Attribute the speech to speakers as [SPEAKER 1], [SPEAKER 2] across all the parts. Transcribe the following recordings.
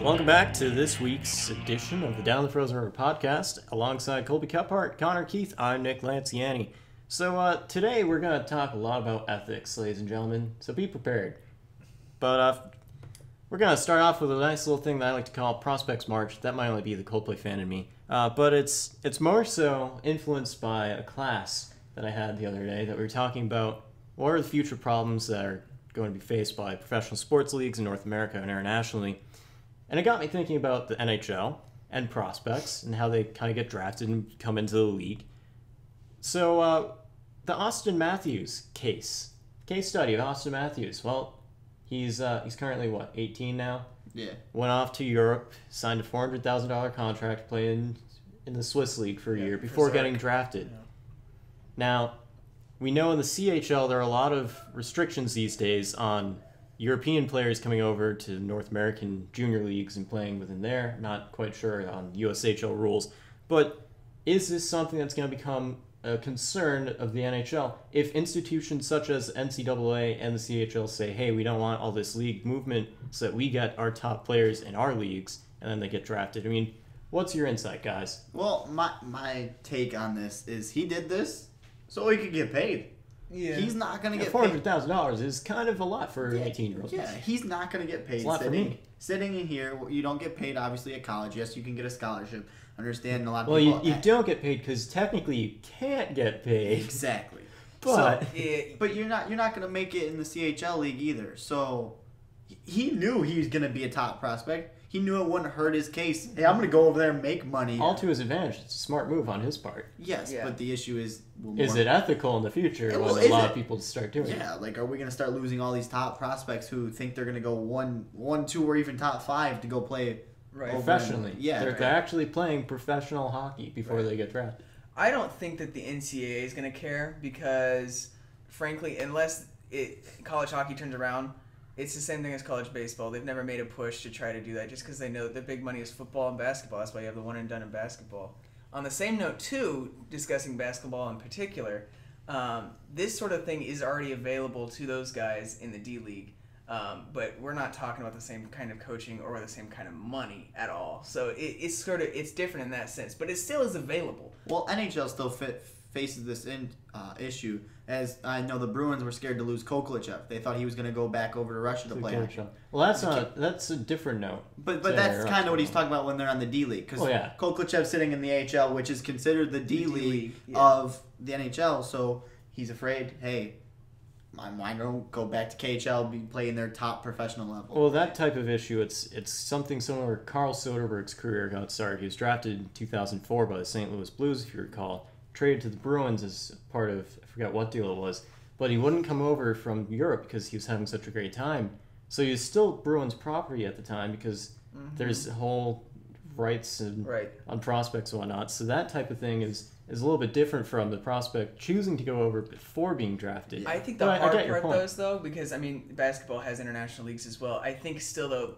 [SPEAKER 1] Welcome back to this week's edition of the Down the Frozen River podcast. Alongside Colby Kephart, Connor Keith, I'm Nick Lanciani. So today we're going to talk a lot about ethics, ladies and gentlemen, so be prepared. But we're going to start off with a nice little thing that I like to call Prospects March. That might only be the Coldplay fan in me. But it's more so influenced by a class that I had the other day that we were talking about what are the future problems that are going to be faced by professional sports leagues in North America and internationally. And it got me thinking about the NHL and prospects and how they kind of get drafted and come into the league. So the Austin Matthews case study of Austin Matthews. Well, he's currently, 18 now?
[SPEAKER 2] Yeah.
[SPEAKER 1] Went off to Europe, signed a $400,000 contract, playing in the Swiss League for a year before getting drafted. Yeah. Now, we know in the CHL there are a lot of restrictions these days on European players coming over to North American junior leagues and playing within there. Not quite sure on USHL rules. But is this something that's going to become a concern of the NHL? If institutions such as NCAA and the CHL say, hey, we don't want all this league movement so that we get our top players in our leagues, and then they get drafted. I mean, what's your insight, guys?
[SPEAKER 2] Well, my take on this is he did this so he could get paid. Yeah. He's not going to get paid.
[SPEAKER 1] $400,000 is kind of a lot for an 18-year-old.
[SPEAKER 2] Yeah, he's not going to get paid.
[SPEAKER 1] It's a lot for me.
[SPEAKER 2] Sitting in here, you don't get paid, obviously, at college. Yes, you can get a scholarship. Understand a lot of
[SPEAKER 1] people...
[SPEAKER 2] Well,
[SPEAKER 1] you don't get paid because technically you can't get paid.
[SPEAKER 2] Exactly.
[SPEAKER 1] But
[SPEAKER 2] but you're not going to make it in the CHL league either. So he knew he was going to be a top prospect. He knew it wouldn't hurt his case. Hey, I'm going to go over there and make money.
[SPEAKER 1] All to his advantage. It's a smart move on his part.
[SPEAKER 2] Yes, but the issue is...
[SPEAKER 1] Is it ethical in the future when a lot of people start doing it?
[SPEAKER 2] Yeah, like, are we going to start losing all these top prospects who think they're going to go 1, 2, or even top 5 to go play
[SPEAKER 1] professionally? They're actually playing professional hockey before they get drafted.
[SPEAKER 3] I don't think that the NCAA is going to care because, frankly, unless college hockey turns around... It's the same thing as college baseball. They've never made a push to try to do that just because they know that the big money is football and basketball. That's why you have the one and done in basketball. On the same note, too, discussing basketball in particular, this sort of thing is already available to those guys in the D League. But we're not talking about the same kind of coaching or the same kind of money at all. So it's different in that sense, but it still is available.
[SPEAKER 2] Well, NHL still faces this issue, as I know the Bruins were scared to lose Kokolechev. They thought he was going to go back over to Russia to play.
[SPEAKER 1] Well, that's a different note.
[SPEAKER 2] But that's kind of what he's talking about when they're on the D League, because Kokolechev's sitting in the AHL, which is considered the D League of the NHL. So he's afraid, hey, why don't go back to KHL, be playing their top professional level.
[SPEAKER 1] Well, that type of issue, it's something similar. Carl Soderberg's career got started. He was drafted in 2004 by the St. Louis Blues, if you recall. Traded to the Bruins as part of, I forgot what deal it was, but he wouldn't come over from Europe because he was having such a great time. So he was still Bruins property at the time because there's whole rights on prospects and whatnot. So that type of thing is a little bit different from the prospect choosing to go over before being drafted.
[SPEAKER 3] I think the hard part, though, because, basketball has international leagues as well. I think still, though,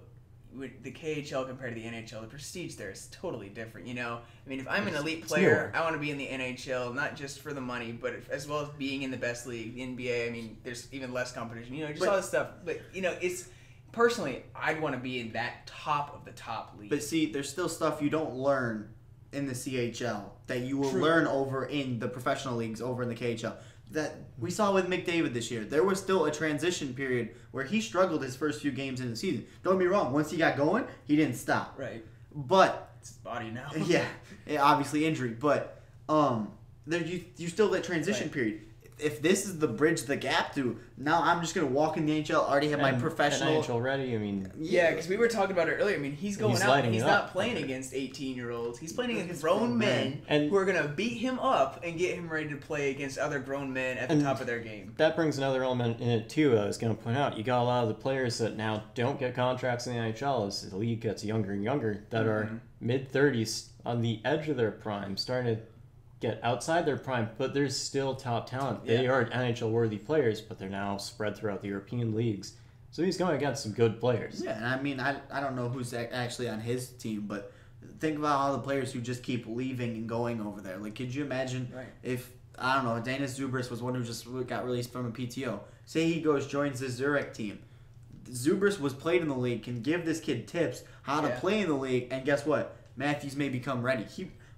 [SPEAKER 3] with the KHL compared to the NHL, the prestige there is totally different, if I'm an elite player, I want to be in the NHL, not just for the money, but as well as being in the best league, the NBA. There's even less competition, just all this stuff. But, it's... Personally, I'd want to be in that top of the top league.
[SPEAKER 2] But see, there's still stuff you don't learn in the CHL that you will learn over in the professional leagues, over in the KHL. That we saw with McDavid this year. There was still a transition period where he struggled his first few games in the season. Don't get me wrong. Once he got going, he didn't stop.
[SPEAKER 3] Right.
[SPEAKER 2] But
[SPEAKER 3] it's his body now.
[SPEAKER 2] yeah, obviously injury. But you still that transition period. If this is the bridge the gap to, now I'm just going to walk in the NHL, already have my professional...
[SPEAKER 1] NHL ready,
[SPEAKER 3] Yeah, because we were talking about it earlier. He's going out and he's not playing against 18-year-olds. He's playing against grown men who are going to beat him up and get him ready to play against other grown men at the top of their game.
[SPEAKER 1] That brings another element in it, too, I was going to point out. You got a lot of the players that now don't get contracts in the NHL as the league gets younger and younger that are mid-30s on the edge of their prime, starting to get outside their prime, but there's still top talent. Yeah. They are NHL-worthy players, but they're now spread throughout the European leagues. So he's going against some good players.
[SPEAKER 2] Yeah, and I don't know who's actually on his team, but think about all the players who just keep leaving and going over there. Like, could you imagine if, I don't know, Danis Zubris was one who just got released from a PTO. Say he joins the Zurich team. Zubris was played in the league, can give this kid tips how to play in the league, and guess what? Matthews may become ready.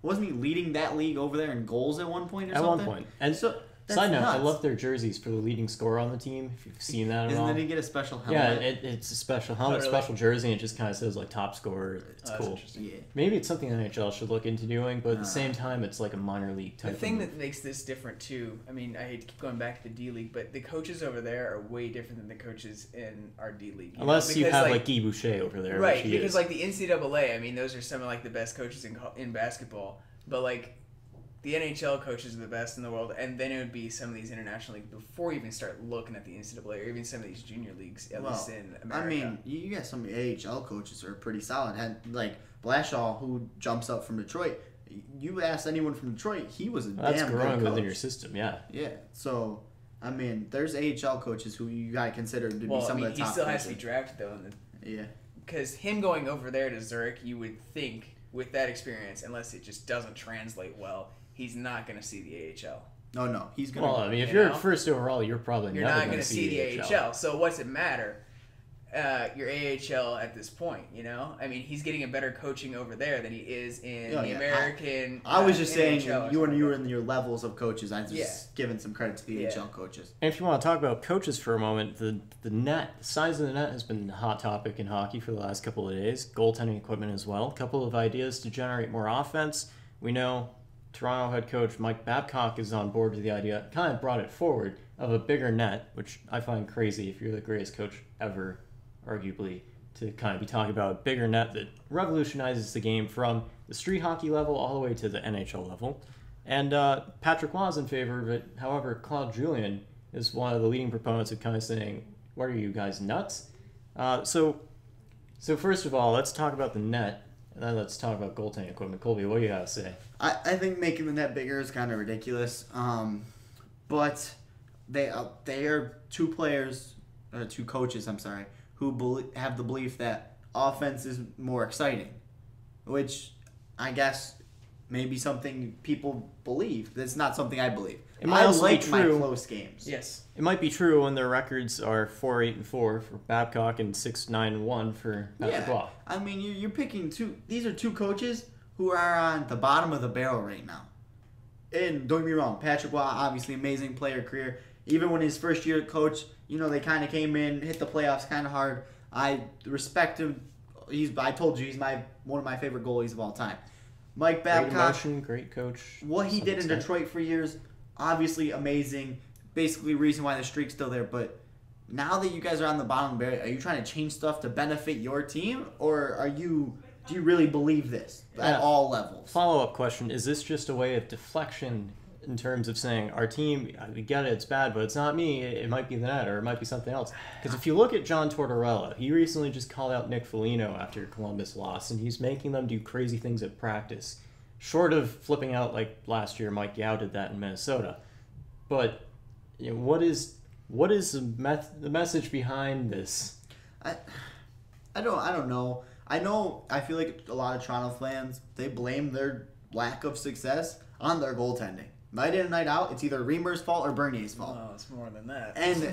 [SPEAKER 2] Wasn't he leading that league over there in goals at one point or something?
[SPEAKER 1] At one point. And
[SPEAKER 2] so
[SPEAKER 1] side note, I love their jerseys for the leading scorer on the team. If you've seen that at all.
[SPEAKER 2] Isn't that he get a special helmet?
[SPEAKER 1] Yeah, it's a special helmet, special jersey, and it just kind of says like top scorer. It's cool.
[SPEAKER 2] Yeah.
[SPEAKER 1] Maybe it's something NHL should look into doing, but at the same time, it's like a minor league type.
[SPEAKER 3] The thing that makes this different too, I mean, I hate to keep going back to the D League, but the coaches over there are way different than the coaches in our D League.
[SPEAKER 1] Unless you have like Guy Boucher over there,
[SPEAKER 3] right? Because like the NCAA, I mean, those are some of like the best coaches in basketball, but like. The NHL coaches are the best in the world, and then it would be some of these international leagues before you even start looking at the NCAA or even some of these junior leagues, at least in America.
[SPEAKER 2] I mean, you got some AHL coaches who are pretty solid. Had like Blashaw, who jumps up from Detroit. You ask anyone from Detroit, he was a damn good coach.
[SPEAKER 1] That's growing within your system, yeah.
[SPEAKER 2] Yeah, so I mean, there's AHL coaches who you gotta consider to be some of the top.
[SPEAKER 3] He still has to be drafted though.
[SPEAKER 2] Yeah.
[SPEAKER 3] Because him going over there to Zurich, you would think with that experience, unless it just doesn't translate well. He's not going to see the AHL.
[SPEAKER 2] No, he's going to.
[SPEAKER 1] Well, I mean, if you're first overall, you're probably
[SPEAKER 3] you're
[SPEAKER 1] never
[SPEAKER 3] not going to see the AHL. So what's it matter? Your AHL at this point, you know? I mean, he's getting a better coaching over there than he is in the American.
[SPEAKER 2] I was just saying,
[SPEAKER 3] NHL
[SPEAKER 2] you were in your levels of coaches. I was just giving some credit to the AHL coaches.
[SPEAKER 1] And if you want to talk about coaches for a moment, the size of the net has been a hot topic in hockey for the last couple of days. Goaltending equipment as well. A couple of ideas to generate more offense. We know Toronto head coach Mike Babcock is on board with the idea, kind of brought it forward, of a bigger net, which I find crazy if you're the greatest coach ever, arguably, to kind of be talking about a bigger net that revolutionizes the game from the street hockey level all the way to the NHL level. And Patrick Waugh's in favor of it. However, Claude Julien is one of the leading proponents of kind of saying, what are you guys, nuts? So first of all, let's talk about the net. And then let's talk about goaltending equipment. Colby, what do you got to say?
[SPEAKER 2] I think making the net bigger is kind of ridiculous. But they are two coaches, who have the belief that offense is more exciting, which I guess may be something people believe. That's not something I believe.
[SPEAKER 1] It might also
[SPEAKER 2] like
[SPEAKER 1] be
[SPEAKER 2] my
[SPEAKER 1] true.
[SPEAKER 2] Close games.
[SPEAKER 3] Yes.
[SPEAKER 1] It might be true when their records are 4-8-4 for Babcock and 6-9-1 for Patrick Waugh.
[SPEAKER 2] I mean, you're picking two. These are two coaches who are on the bottom of the barrel right now. And don't get me wrong, Patrick Waugh, obviously amazing player career. Even when his first year coach, they kind of came in, hit the playoffs kind of hard. I respect him. I told you, he's one of my favorite goalies of all time. Mike Babcock,
[SPEAKER 1] great emotion, great coach.
[SPEAKER 2] What he did in Detroit for years, obviously amazing. Basically, reason why the streak's still there. But now that you guys are on the bottom of the barrel, are you trying to change stuff to benefit your team, or do you really believe this at all levels?
[SPEAKER 1] Follow-up question: is this just a way of deflection in terms of saying our team? We get it, it's bad, but it's not me. It might be the net, or it might be something else. Because if you look at John Tortorella, he recently just called out Nick Foligno after Columbus lost, and he's making them do crazy things at practice, short of flipping out like last year. Mike Yao did that in Minnesota, but. What is the message behind this?
[SPEAKER 2] I don't know. I feel like a lot of Toronto fans, they blame their lack of success on their goaltending. Night in and night out, it's either Reamer's fault or Bernier's fault.
[SPEAKER 3] Oh, it's more than that.
[SPEAKER 2] And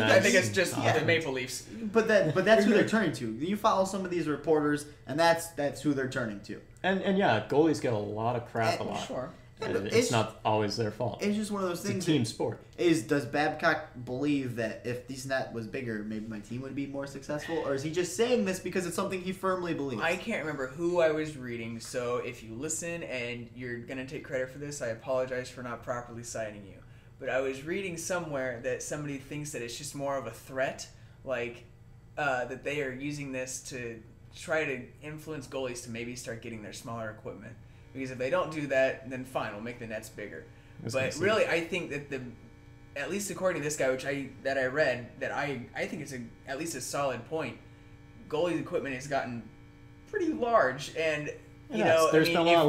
[SPEAKER 3] I think it's just the Maple Leafs.
[SPEAKER 2] But that's who they're turning to. You follow some of these reporters, and that's who they're turning to.
[SPEAKER 1] And yeah, goalies get a lot of crap a lot.
[SPEAKER 3] Sure.
[SPEAKER 1] It's not always their fault.
[SPEAKER 2] It's just one of those things.
[SPEAKER 1] It's a team sport.
[SPEAKER 2] Does Babcock believe that if this net was bigger, maybe my team would be more successful? Or is he just saying this because it's something he firmly believes?
[SPEAKER 3] I can't remember who I was reading, so if you listen and you're going to take credit for this, I apologize for not properly citing you. But I was reading somewhere that somebody thinks that it's just more of a threat, like that they are using this to try to influence goalies to maybe start getting their smaller equipment. Because if they don't do that, then fine, we'll make the nets bigger. But really, I think that at least according to this guy, that I read, that I think it's at least a solid point. Goalies' equipment has gotten pretty large, and if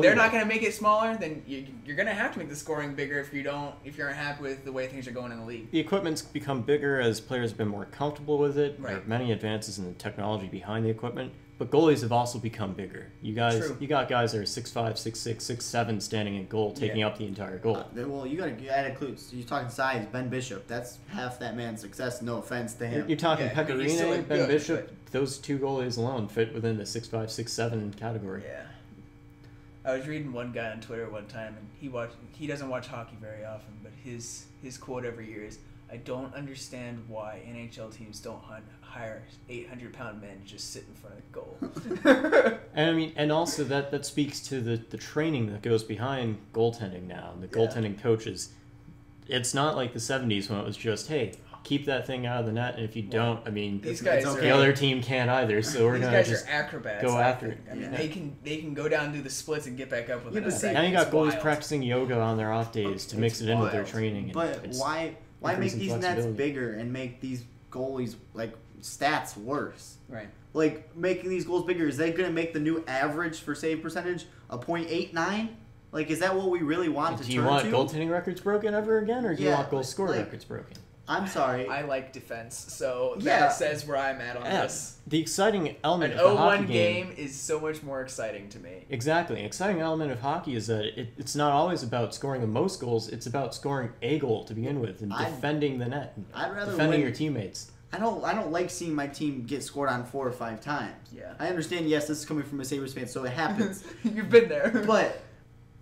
[SPEAKER 3] they're not going to make it smaller, then you're going to have to make the scoring bigger if you aren't happy with the way things are going in the league.
[SPEAKER 1] The equipment's become bigger as players have been more comfortable with it.
[SPEAKER 3] Right.
[SPEAKER 1] There are many advances in the technology behind the equipment. but goalies have also become bigger. You
[SPEAKER 3] True.
[SPEAKER 1] got guys that are 6'5", 6'6", 6'7", standing in goal, taking up the entire goal.
[SPEAKER 2] Well, you got to add includes. You're talking size. Ben Bishop. That's half that man's success. No offense to him.
[SPEAKER 1] You're talking
[SPEAKER 3] Yeah, I mean, he's
[SPEAKER 1] Pecorino,
[SPEAKER 3] still
[SPEAKER 1] Ben
[SPEAKER 3] good,
[SPEAKER 1] Bishop. Those two goalies alone fit within the 6'5", 6'7" category.
[SPEAKER 3] Yeah. I was reading one guy on Twitter one time, and he doesn't watch hockey very often, but his quote every year is, "I don't understand why NHL teams don't hire 800-pound men to just sit in front of goal."
[SPEAKER 1] And I mean, and also that speaks to the training that goes behind goaltending now, and the goaltending coaches. It's not like the 70s when it was just, hey, keep that thing out of the net, and if you don't, I mean,
[SPEAKER 3] these guys
[SPEAKER 1] the other team can't either, so we're
[SPEAKER 3] these
[SPEAKER 1] gonna
[SPEAKER 3] guys
[SPEAKER 1] just
[SPEAKER 3] are acrobats.
[SPEAKER 1] go after it.
[SPEAKER 3] I mean, they can go down and do the splits and get back up with it.
[SPEAKER 1] Now you got goalies practicing yoga on their off days to mix it in with their training. And
[SPEAKER 2] but why make these nets bigger and make these goalies like stats worse?
[SPEAKER 3] Right.
[SPEAKER 2] Like making these goals bigger, is that going to make the new average for save percentage a .89? Like, is that what we really want to turn to?
[SPEAKER 1] Do you want goaltending records broken ever again, or do you want goal score records broken?
[SPEAKER 2] I'm sorry.
[SPEAKER 3] I like defense, so that says where I'm at on this.
[SPEAKER 1] The exciting element
[SPEAKER 3] An
[SPEAKER 1] of the hockey
[SPEAKER 3] 0-1 game is so much more exciting to me.
[SPEAKER 1] Exactly. An exciting element of hockey is that it's not always about scoring the most goals. It's about scoring a goal to begin with and defending the net.
[SPEAKER 2] I'd rather
[SPEAKER 1] defending your teammates.
[SPEAKER 2] I don't like seeing my team get scored on 4 or 5 times.
[SPEAKER 3] Yeah.
[SPEAKER 2] I understand, yes, this is coming from a Sabres fan, so it happens.
[SPEAKER 3] You've been there.
[SPEAKER 2] But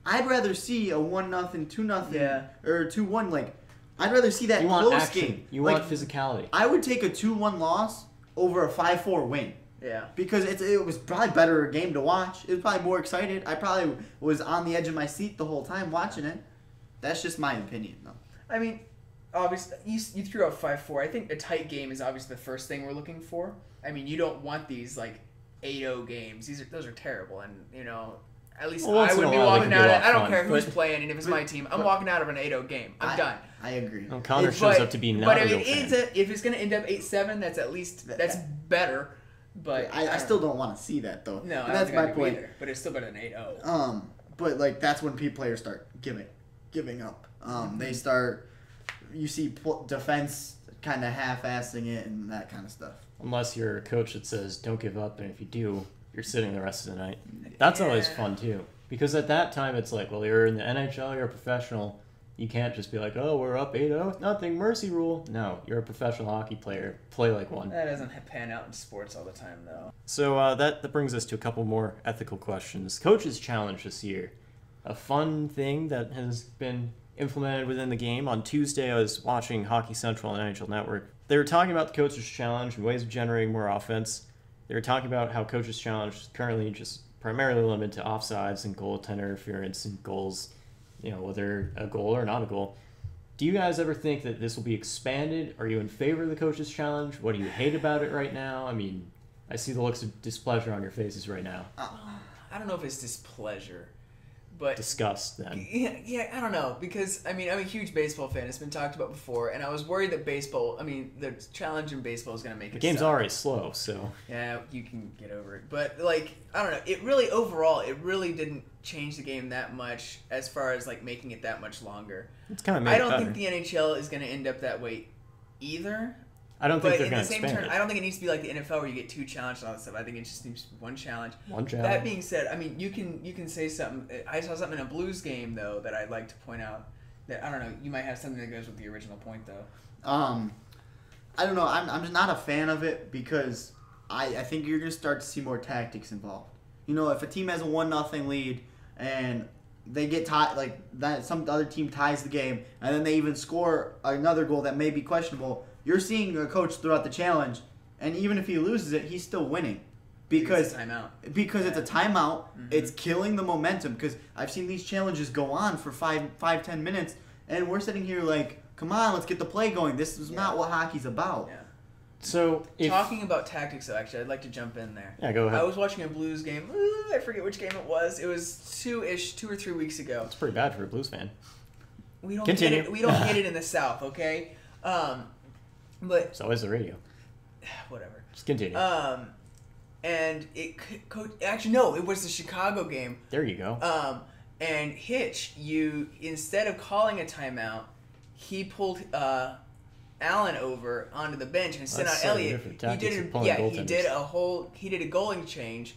[SPEAKER 2] I'd rather see a 1-0, 2-0, or 2-1. Like, I'd rather see that close game.
[SPEAKER 1] You want physicality.
[SPEAKER 2] I would take a 2-1 loss over a 5-4 win.
[SPEAKER 3] Yeah.
[SPEAKER 2] Because it was probably better a game to watch. It was probably more excited. I probably was on the edge of my seat the whole time watching it. That's just my opinion, though.
[SPEAKER 3] I mean, obviously, you threw out 5-4. I think a tight game is obviously the first thing we're looking for. I mean, you don't want these, like, 8-0 games. Those are terrible, and, you know... At least I would be walking out. I don't care who's playing, and if it's my team, I'm walking out of an 8-0 game. I'm done.
[SPEAKER 2] I agree.
[SPEAKER 1] Well, Connor shows up to be not a real fan.
[SPEAKER 3] If it's going to end up 8-7, that's at least better. But
[SPEAKER 2] I still don't want to see that though.
[SPEAKER 3] No,
[SPEAKER 2] and that's my point.
[SPEAKER 3] Either, but it's still better than 8-0.
[SPEAKER 2] But like that's when players start giving up. They start. You see defense kind of half-assing it and that kind of stuff.
[SPEAKER 1] Unless you're a coach that says don't give up, and if you do, you're sitting the rest of the night. That's always fun too, because at that time it's like, well, you're in the NHL, you're a professional. You can't just be like, oh, we're up 8-0, nothing, mercy rule. No, you're a professional hockey player. Play like one.
[SPEAKER 3] That doesn't pan out in sports all the time, though.
[SPEAKER 1] So that brings us to a couple more ethical questions. Coaches Challenge this year, a fun thing that has been implemented within the game. On Tuesday, I was watching Hockey Central on NHL Network. They were talking about the Coaches Challenge and ways of generating more offense. They were talking about how Coaches Challenge is currently just primarily limited to offsides and goaltender interference and goals, you know, whether a goal or not a goal. Do you guys ever think that this will be expanded? Are you in favor of the Coaches Challenge? What do you hate about it right now? I mean, I see the looks of displeasure on your faces right now.
[SPEAKER 3] I don't know if it's displeasure, but...
[SPEAKER 1] Disgust, then.
[SPEAKER 3] Yeah, I don't know, because, I mean, I'm a huge baseball fan. It's been talked about before, and I was worried that the challenge in baseball is going to make it
[SPEAKER 1] The game's
[SPEAKER 3] suck.
[SPEAKER 1] already slow, so...
[SPEAKER 3] Yeah, you can get over it. But, like, I don't know. Overall, it really didn't change the game that much as far as, like, making it that much longer.
[SPEAKER 1] It's kind of made
[SPEAKER 3] I don't think the NHL is going to end up that way either.
[SPEAKER 1] I don't think they're going to expand it.
[SPEAKER 3] I don't think it needs to be like the NFL where you get 2 challenges and all that stuff. I think it just needs one challenge.
[SPEAKER 1] One challenge.
[SPEAKER 3] That being said, I mean, you can say something. I saw something in a Blues game, though, that I'd like to point out. That, I don't know, you might have something that goes with the original point, though.
[SPEAKER 2] I don't know. I'm just not a fan of it because I think you're going to start to see more tactics involved. You know, if a team has a 1-0 lead and they get tied, like that, some other team ties the game, and then they even score another goal that may be questionable, you're seeing a coach throughout the challenge, and even if he loses it, he's still winning. Because it's a timeout. Mm-hmm. It's killing the momentum. Because I've seen these challenges go on for 5-10 minutes, and we're sitting here like, come on, let's get the play going. This is not what hockey's about.
[SPEAKER 3] Yeah.
[SPEAKER 1] So,
[SPEAKER 3] talking about tactics, though, actually, I'd like to jump in there.
[SPEAKER 1] Yeah, go ahead.
[SPEAKER 3] I was watching a Blues game. I forget which game it was. It was 2 or 3 weeks ago.
[SPEAKER 1] It's pretty bad for a Blues fan.
[SPEAKER 3] We don't get it in the South, okay? But
[SPEAKER 1] it's always the radio.
[SPEAKER 3] Whatever.
[SPEAKER 1] Just continue.
[SPEAKER 3] And it actually no, it was the Chicago game.
[SPEAKER 1] There you go.
[SPEAKER 3] And Hitch, instead of calling a timeout, he pulled Allen over onto the bench and sent out
[SPEAKER 1] slightly
[SPEAKER 3] Elliott.
[SPEAKER 1] different tactics of pulling goaltenders.
[SPEAKER 3] He did a goaling change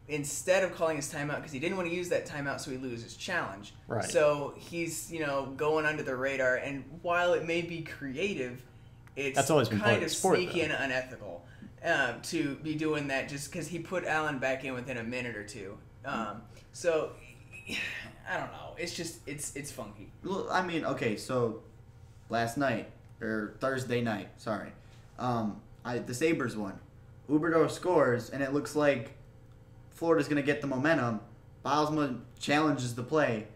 [SPEAKER 3] instead of calling his timeout because he didn't want to use that timeout so he loses his challenge.
[SPEAKER 1] Right.
[SPEAKER 3] So he's going under the radar, and while it may be creative, it's kind of sneaky and unethical to be doing that just because he put Allen back in within a minute or two. So I don't know. It's just it's funky.
[SPEAKER 2] Well, I mean, okay, so last night or Thursday night, sorry, the Sabres won. Huberdeau scores, and it looks like Florida's going to get the momentum. Bylsma challenges the play,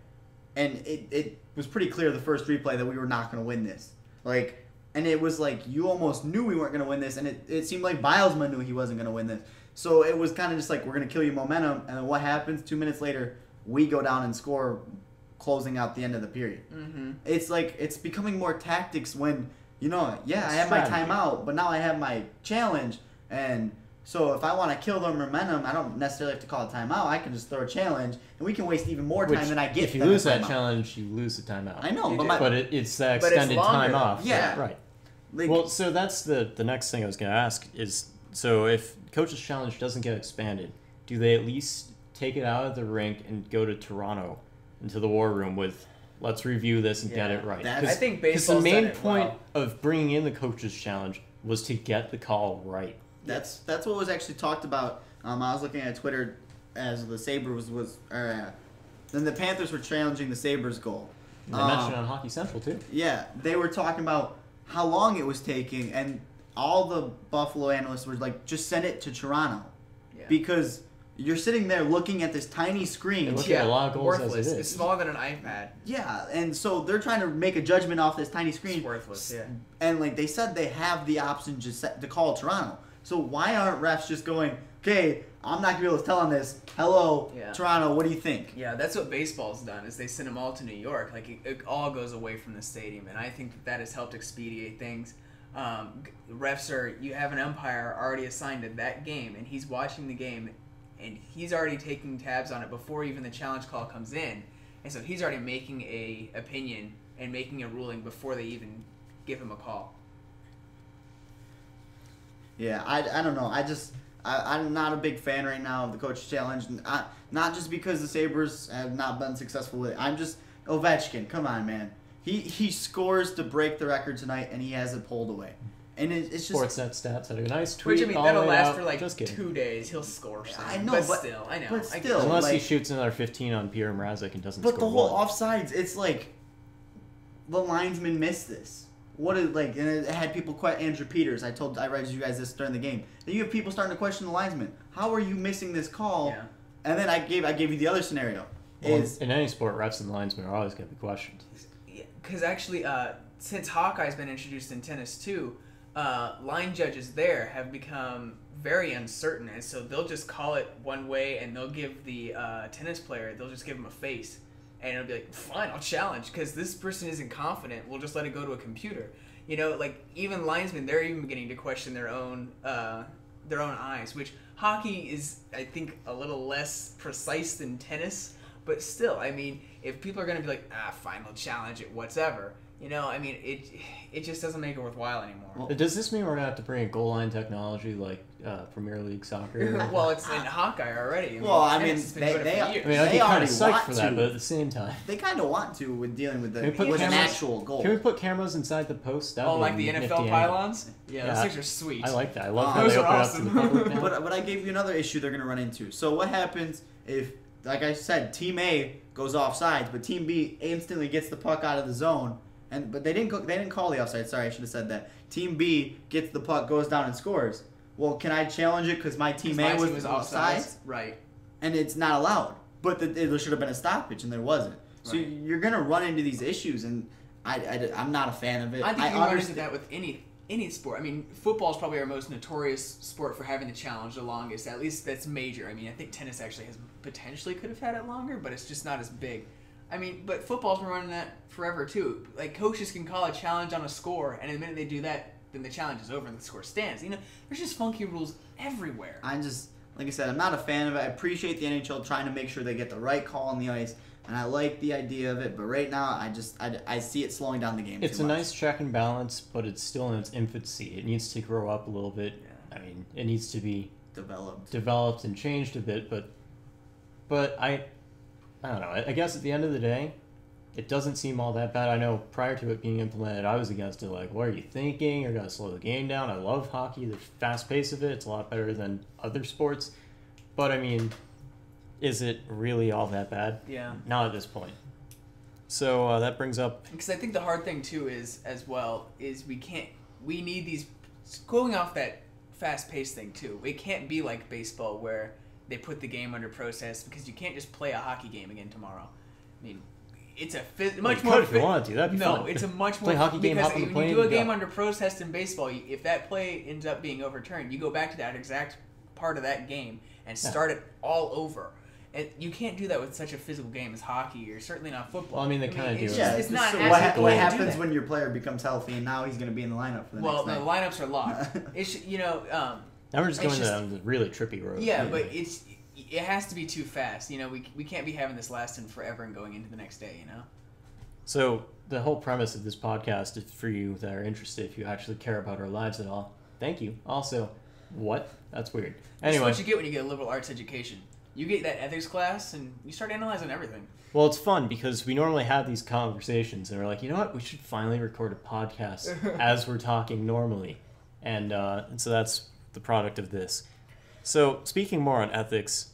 [SPEAKER 2] and it was pretty clear the first replay that we were not going to win this. And it was like you almost knew we weren't going to win this, and it seemed like Bylsma knew he wasn't going to win this. So it was kind of just like, we're going to kill you momentum, and then what happens? 2 minutes later, we go down and score, closing out the end of the period.
[SPEAKER 3] Mm-hmm.
[SPEAKER 2] It's like it's becoming more tactics when, I have my timeout, but now I have my challenge, and so if I want to kill the momentum, I don't necessarily have to call a timeout. I can just throw a challenge, and we can waste even more time than I get.
[SPEAKER 1] If you lose that challenge, you lose the timeout.
[SPEAKER 2] I know,
[SPEAKER 1] but it's that extended time off.
[SPEAKER 2] Yeah,
[SPEAKER 1] right. Well, so that's the next thing I was going to ask is, so if Coach's Challenge doesn't get expanded, do they at least take it out of the rink and go to Toronto into the war room with, let's review this and get it right?
[SPEAKER 3] I think baseball's
[SPEAKER 1] the main
[SPEAKER 3] done it
[SPEAKER 1] point
[SPEAKER 3] well.
[SPEAKER 1] of bringing in the Coach's Challenge was to get the call right.
[SPEAKER 2] That's what was actually talked about. I was looking at Twitter as the Sabres then the Panthers were challenging the Sabres goal.
[SPEAKER 1] They mentioned it on Hockey Central too.
[SPEAKER 2] Yeah, they were talking about how long it was taking, and all the Buffalo analysts were like, just send it to Toronto. Yeah. Because you're sitting there looking at this tiny screen.
[SPEAKER 1] Look at a lot of goals
[SPEAKER 3] worthless.
[SPEAKER 1] as it is.
[SPEAKER 3] It's smaller than an iPad.
[SPEAKER 2] Yeah, and so they're trying to make a judgment off this tiny screen.
[SPEAKER 3] It's worthless, yeah.
[SPEAKER 2] And they said they have the option to call Toronto. So why aren't refs just going, okay, I'm not going to be able to tell on this. Hello, Toronto, what do you think?
[SPEAKER 3] Yeah, that's what baseball's done, is they send them all to New York. It all goes away from the stadium, and I think that has helped expedite things. Refs you have an umpire already assigned to that game, and he's watching the game, and he's already taking tabs on it before even the challenge call comes in. And so he's already making a opinion and making a ruling before they even give him a call.
[SPEAKER 2] Yeah, I don't know. I'm not a big fan right now of the Coach's Challenge. Not just because the Sabres have not been successful with it. I'm just, Ovechkin, come on, man. He scores to break the record tonight, and he has it pulled away. And it's just...
[SPEAKER 1] Sportsnet Stats had a nice tweet.
[SPEAKER 3] Which, I mean, that'll last for like
[SPEAKER 1] just
[SPEAKER 3] 2 days. He'll score something.
[SPEAKER 2] I know,
[SPEAKER 3] but still, I know.
[SPEAKER 2] But still,
[SPEAKER 1] unless he shoots another 15 on Pierre Mrazek and doesn't score
[SPEAKER 2] But the whole
[SPEAKER 1] one.
[SPEAKER 2] offsides, it's like, the linesman missed this. What is, and it had people Andrew Peters. I read you guys this during the game. Then you have people starting to question the linesman. How are you missing this call?
[SPEAKER 3] Yeah.
[SPEAKER 2] And then I gave you the other scenario.
[SPEAKER 1] Well, in any sport, refs and linesmen are always going to be questioned.
[SPEAKER 3] Because actually, since Hawkeye's been introduced in tennis too, line judges there have become very uncertain, and so they'll just call it one way, and they'll give the tennis player, they'll just give him a face. And it'll be like, fine, I'll challenge, because this person isn't confident. We'll just let it go to a computer. Even linesmen, they're even beginning to question their own eyes, which hockey is, I think, a little less precise than tennis. But still, I mean, if people are going to be like, fine, I'll challenge it, whatever. It just doesn't make it worthwhile anymore.
[SPEAKER 1] Well, does this mean we're going to have to bring a goal line technology like Premier League soccer?
[SPEAKER 3] Well, it's in Hawkeye already.
[SPEAKER 2] They
[SPEAKER 1] I'd be kind of psyched for that, but at the same time,
[SPEAKER 2] they kind of want to with dealing with an actual goal.
[SPEAKER 1] Can we put cameras inside the post?
[SPEAKER 3] Like the NFL pylons? Yeah, those things are sweet.
[SPEAKER 1] I like that. I love how they open up to the public now.
[SPEAKER 2] But I gave you another issue they're going to run into. So what happens if, like I said, Team A goes offsides, but Team B instantly gets the puck out of the zone? But they didn't call the offside. Sorry, I should have said that. Team B gets the puck, goes down and scores. Well, can I challenge it because my Team A was offside?
[SPEAKER 3] Right.
[SPEAKER 2] And it's not allowed. But there should have been a stoppage, and there wasn't. So you're going to run into these issues, and I'm not a fan of it.
[SPEAKER 3] I think you run into that with any sport. I mean, football is probably our most notorious sport for having the challenge the longest. At least that's major. I mean, I think tennis actually potentially could have had it longer, but it's just not as big. I mean, but football's been running that forever, too. Like, coaches can call a challenge on a score, and the minute they do that, then the challenge is over and the score stands. There's just funky rules everywhere.
[SPEAKER 2] Like I said, I'm not a fan of it. I appreciate the NHL trying to make sure they get the right call on the ice. and I like the idea of it. But right now, I see it slowing down the game.
[SPEAKER 1] It's
[SPEAKER 2] too
[SPEAKER 1] a
[SPEAKER 2] much.
[SPEAKER 1] nice check and balance, but it's still in its infancy. It needs to grow up a little bit.
[SPEAKER 3] Yeah.
[SPEAKER 1] I mean, it needs to be
[SPEAKER 2] developed
[SPEAKER 1] and changed a bit, but I don't know. I guess at the end of the day, it doesn't seem all that bad. I know prior to it being implemented, I was against it. Like, what are you thinking? You're gonna slow the game down. I love hockey, the fast pace of it. It's a lot better than other sports. But I mean, is it really all that bad?
[SPEAKER 3] Yeah.
[SPEAKER 1] Not at this point. So that brings up.
[SPEAKER 3] Because I think the hard thing too is we need these, going off that fast paced thing too. It can't be like baseball where they put the game under protest, because you can't just play a hockey game again tomorrow. I mean, it's a much more.
[SPEAKER 1] If you want to, that'd be fun.
[SPEAKER 3] No, it's a much more
[SPEAKER 1] play hockey game.
[SPEAKER 3] Because
[SPEAKER 1] hop on the
[SPEAKER 3] when
[SPEAKER 1] plane,
[SPEAKER 3] you do a
[SPEAKER 1] go.
[SPEAKER 3] game under protest in baseball, if that play ends up being overturned, you go back to that exact part of that game and start it all over. And you can't do that with such a physical game as hockey, or certainly not football.
[SPEAKER 1] Well, I mean, they kind of do.
[SPEAKER 2] Yeah,
[SPEAKER 3] It's not.
[SPEAKER 2] So
[SPEAKER 3] actually
[SPEAKER 2] what
[SPEAKER 3] the way to do
[SPEAKER 2] happens
[SPEAKER 3] that.
[SPEAKER 2] when your player becomes healthy and now he's going to be in the lineup for the
[SPEAKER 3] Well,
[SPEAKER 2] next
[SPEAKER 3] the
[SPEAKER 2] night?
[SPEAKER 3] lineups are locked. It's
[SPEAKER 1] Now we're just going down the really trippy road.
[SPEAKER 3] Yeah, but it has to be too fast. You know, we can't be having this lasting forever and going into the next day. You know.
[SPEAKER 1] So the whole premise of this podcast is for you that are interested, if you actually care about our lives at all. Thank you. Also, what? That's weird. Anyway,
[SPEAKER 3] That's what you get when you get a liberal arts education. You get that ethics class, and you start analyzing everything.
[SPEAKER 1] well, it's fun because we normally have these conversations, and we're like, you know what? We should finally record a podcast as we're talking normally, and so that's the product of this. So speaking more on ethics,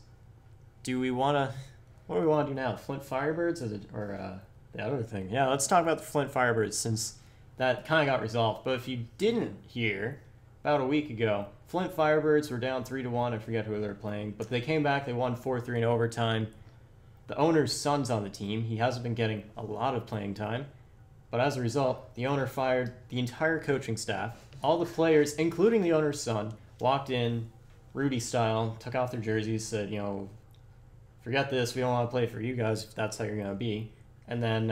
[SPEAKER 1] what do we want to do now? Flint Firebirds or the other thing? Yeah, let's talk about the Flint Firebirds, since that kind of got resolved. But if you didn't hear, about a week ago, Flint Firebirds were down 3-1. I forget who they were playing, but they came back. They won 4-3 in overtime. The owner's son's on the team. He hasn't been getting a lot of playing time, but as a result, the owner fired the entire coaching staff. All the players, including the owner's son, walked in, Rudy style, took off their jerseys, said, forget this. We don't want to play for you guys if that's how you're going to be. And then,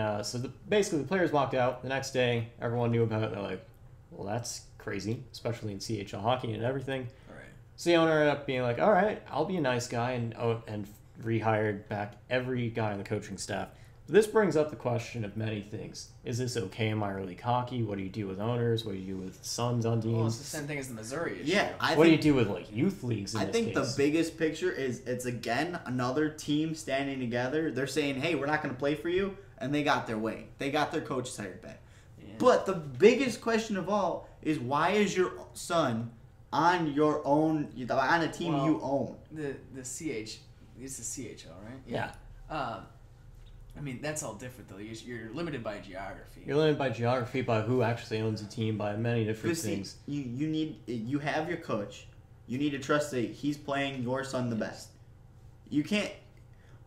[SPEAKER 1] basically the players walked out. The next day, everyone knew about it. They're like, well, that's crazy, especially in CHL hockey and everything.
[SPEAKER 3] Right.
[SPEAKER 1] So the owner ended up being like, all right, I'll be a nice guy, and rehired back every guy on the coaching staff. This brings up the question of many things. Is this okay in minor league hockey? What do you do with owners? What do you do with sons on teams?
[SPEAKER 3] Well, it's the same thing as the Missouri issue.
[SPEAKER 2] Yeah,
[SPEAKER 1] What do you do with youth leagues in
[SPEAKER 2] I
[SPEAKER 1] this
[SPEAKER 2] think
[SPEAKER 1] case?
[SPEAKER 2] the biggest picture is it's again another team standing together. They're saying, "Hey, we're not going to play for you," and they got their way. They got their coaches hired back.
[SPEAKER 3] Yeah.
[SPEAKER 2] But the biggest question of all is, why is your son on your own, on a team you own?
[SPEAKER 3] It's the CHL, right?
[SPEAKER 1] Yeah.
[SPEAKER 3] I mean, that's all different though. You're limited by geography.
[SPEAKER 1] You're limited by geography, by who actually owns a team, by many different things.
[SPEAKER 2] You have your coach. You need to trust that he's playing your son the best. You can't.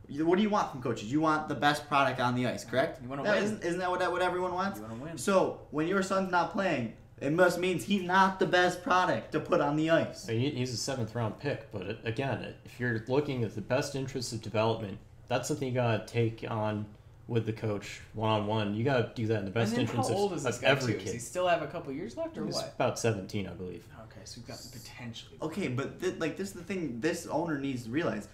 [SPEAKER 2] What do you want from coaches? You want the best product on the ice, correct?
[SPEAKER 3] You want to win.
[SPEAKER 2] Isn't that what everyone wants?
[SPEAKER 3] You want to win.
[SPEAKER 2] So when your son's not playing, it must means he's not the best product to put on the ice.
[SPEAKER 1] He's a 7th round pick, but again, if you're looking at the best interests of development, that's something you gotta take on with the coach one-on-one. You gotta do that in the best interest
[SPEAKER 3] how old is this
[SPEAKER 1] of
[SPEAKER 3] guy
[SPEAKER 1] every
[SPEAKER 3] too?
[SPEAKER 1] kid.
[SPEAKER 3] Does he still have a couple years left, or
[SPEAKER 1] He's
[SPEAKER 3] what?
[SPEAKER 1] about 17, I believe.
[SPEAKER 3] Okay, so we've got potentially.
[SPEAKER 2] Okay, but this is the thing. This owner needs to realize